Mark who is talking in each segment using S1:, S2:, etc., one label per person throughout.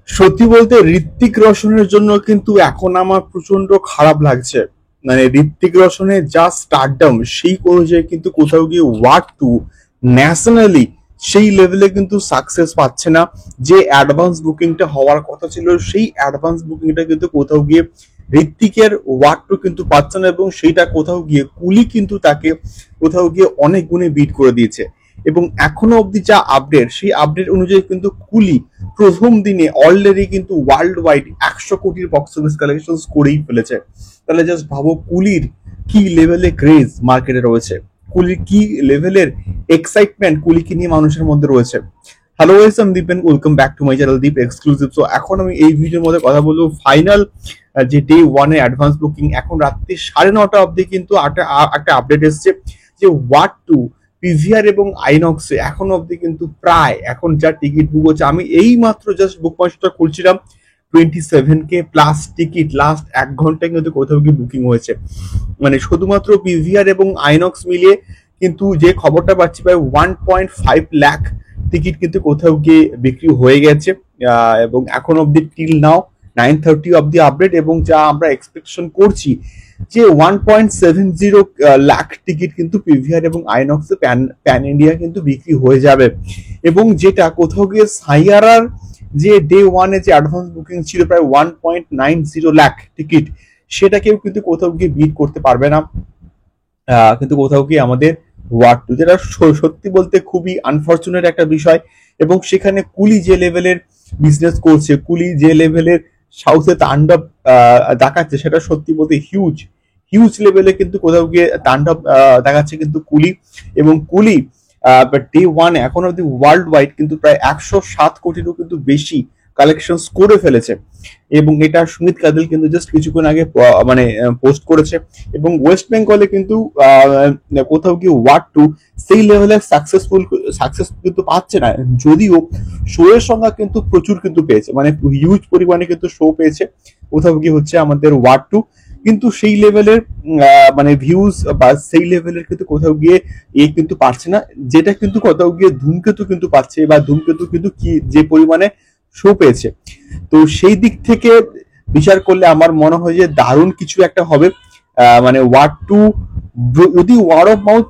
S1: সত্যি বলতে ঋত্বিক রোশনের জন্য কিন্তু এখন আমার প্রচন্ড খারাপ লাগছে। মানে ঋত্বিক রোশনের যা স্টারডম সেই অনুযায়ী কিন্তু কোথাও গিয়ে ওয়াট টু ন্যাশনালি সেই লেভেলে কিন্তু সাকসেস পাচ্ছে না। যে অ্যাডভান্স বুকিংটা হওয়ার কথা ছিল সেই অ্যাডভান্স বুকিংটা কিন্তু কোথাও গিয়ে ঋত্বিকের ওয়াট টু কিন্তু পাচ্ছে না, এবং সেইটা কোথাও গিয়ে কুলি কিন্তু তাকে কোথাও গিয়ে অনেক গুণে বিট করে দিয়েছে। এবং এখনো অব্দি যা আপডেট সেই আপডেট অনুযায়ী কিন্তু কুলি প্রথম দিনে অলরেডি কিন্তু ওয়ার্ল্ড ওয়াইড 100 কোটির বক্স অফিস কালেকশন করেই ফেলেছে। তাহলে জাস্ট ভাবো কুলির কি লেভেলে ক্রেজ মার্কেটে রয়েছে, কুলির কি লেভেলের এক্সাইটমেন্ট কুলিকে নিয়ে মানুষের মধ্যে রয়েছে। হ্যালো গাইস, আমি Deep and welcome back to my channel Deep exclusive. So এখন আমি এই ভিডিওর মধ্যে কথা বলবো ফাইনাল যে ডে ওয়ানের অ্যাডভান্স বুকিং। এখন রাত্রি 9:30 অব্দি কিন্তু একটা আপডেট এসছে যে ওয়াট টু পিভিআর এবং আইনক্সে এখন অব্দি কিন্তু প্রায় এখন যা টিকিট বুক হচ্ছে, আমি এই মাত্র জাস্ট বুক মাই শোটা খুলছিলাম, 27K প্লাস টিকিট লাস্ট 1 ঘন্টায় কিন্তু কোথাও গিয়ে বুকিং হয়েছে। মানে শুধুমাত্র পিভিআর এবং আইনক্স মিলিয়ে কিন্তু যে খবরটা পাচ্ছি প্রায় 1.5 লাখ টিকিট কিন্তু কোথাও গিয়ে বিক্রি হয়ে গেছে। এবং এখন অব্দি টিল নাও 9:30 অব্দি আপডেট, এবং যা আমরা এক্সপেকশন করছি যে 1.70 লাখ টিকিট কিন্তু পিভিআর এবং আইনক্সে প্যান ইন্ডিয়া কিন্তু বিক্রি হয়ে যাবে। এবং যেটা কোথাও গিয়ে সাইয়ারার যে ডে ওয়ানে যে অ্যাডভান্স বুকিং ছিল প্রায় 1.90 লাখ টিকিট, সেটাকেও কিন্তু কোথাও গিয়ে বিট করতে পারবে না কিন্তু কোথাও গিয়ে আমাদের ওয়ার্ড টু, যেটা সত্যি বলতে খুবই আনফর্চুনেট একটা বিষয়। এবং সেখানে কুলি যে লেভেলের বিজনেস করছে, কুলি যে লেভেলের সাউথে তাণ্ডব দেখাচ্ছে, সেটা সত্যি বলতে হিউজ হিউজ লেভেলে কিন্তু কোথাও গিয়ে তাণ্ডব দেখাচ্ছে কিন্তু কুলি। এবং কুলি ডে ওয়ান এখন অব্দি ওয়ার্ল্ড ওয়াইড কিন্তু প্রায় 107 কোটিরও কিন্তু বেশি কালেকশন করে ফেলেছে। এবং এটা সুমিত কাদিল কিন্তু জাস্ট কিছুক্ষণ আগে মানে পোস্ট করেছে। এবং ওয়েস্ট বেঙ্গলে কিন্তু কোথাও গিয়ে ওয়ার্ড টু সেই লেভেলের সাকসেস কিন্তু পাচ্ছে না, যদিও শো এর সংখ্যা কিন্তু প্রচুর কিন্তু পেয়েছে, মানে হিউজ পরিমাণে কিন্তু শো পেয়েছে কোথাও গিয়ে হচ্ছে আমাদের ওয়ার্ড টু। কিন্তু সেই লেভেলের মানে ভিউজ বা সেই লেভেলের কিন্তু কোথাও গিয়ে কিন্তু পাচ্ছে না, যেটা কিন্তু কোথাও গিয়ে ধূমকেতু কিন্তু পাচ্ছে, বা ধূমকেতু কিন্তু কি যে পরিমাণে শো পেয়েছে। তো সেই দিক থেকে বিচার করলে আমার মনে হয় যে দারুণ কিছু একটা হবে। মানে ওয়ার্ড টু যদি ওয়ার্ড অফ মাউথ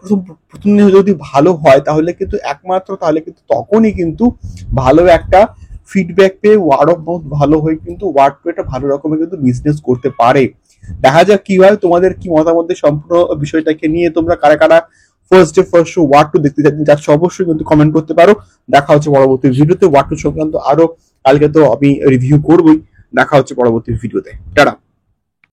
S1: প্রথম যদি ভালো হয় তাহলে কিন্তু একমাত্র তাহলে কিন্তু তখনই কিন্তু ভালো একটা ফিডব্যাক পেয়ে ওয়ার্ড অফ মাউথ ভালো হয়ে কিন্তু ওয়ার্ড টু একটা ভালো রকমের কিন্তু বিজনেস করতে পারে। দেখা যাক কি হয়, তোমাদের কি মতামত সম্পূর্ণ বিষয়টাকে নিয়ে, তোমরা কারা কারা ফার্স্ট শো ওয়ার্ড টু দেখতে চাচ্ছেন যাচ্ছে অবশ্যই কিন্তু কমেন্ট করতে পারো। দেখা হচ্ছে পরবর্তী ভিডিওতে ওয়ার্ড টু সংক্রান্ত আরো, কালকে তো আমি রিভিউ করবোই। দেখা হচ্ছে পরবর্তী ভিডিওতে, টাটা।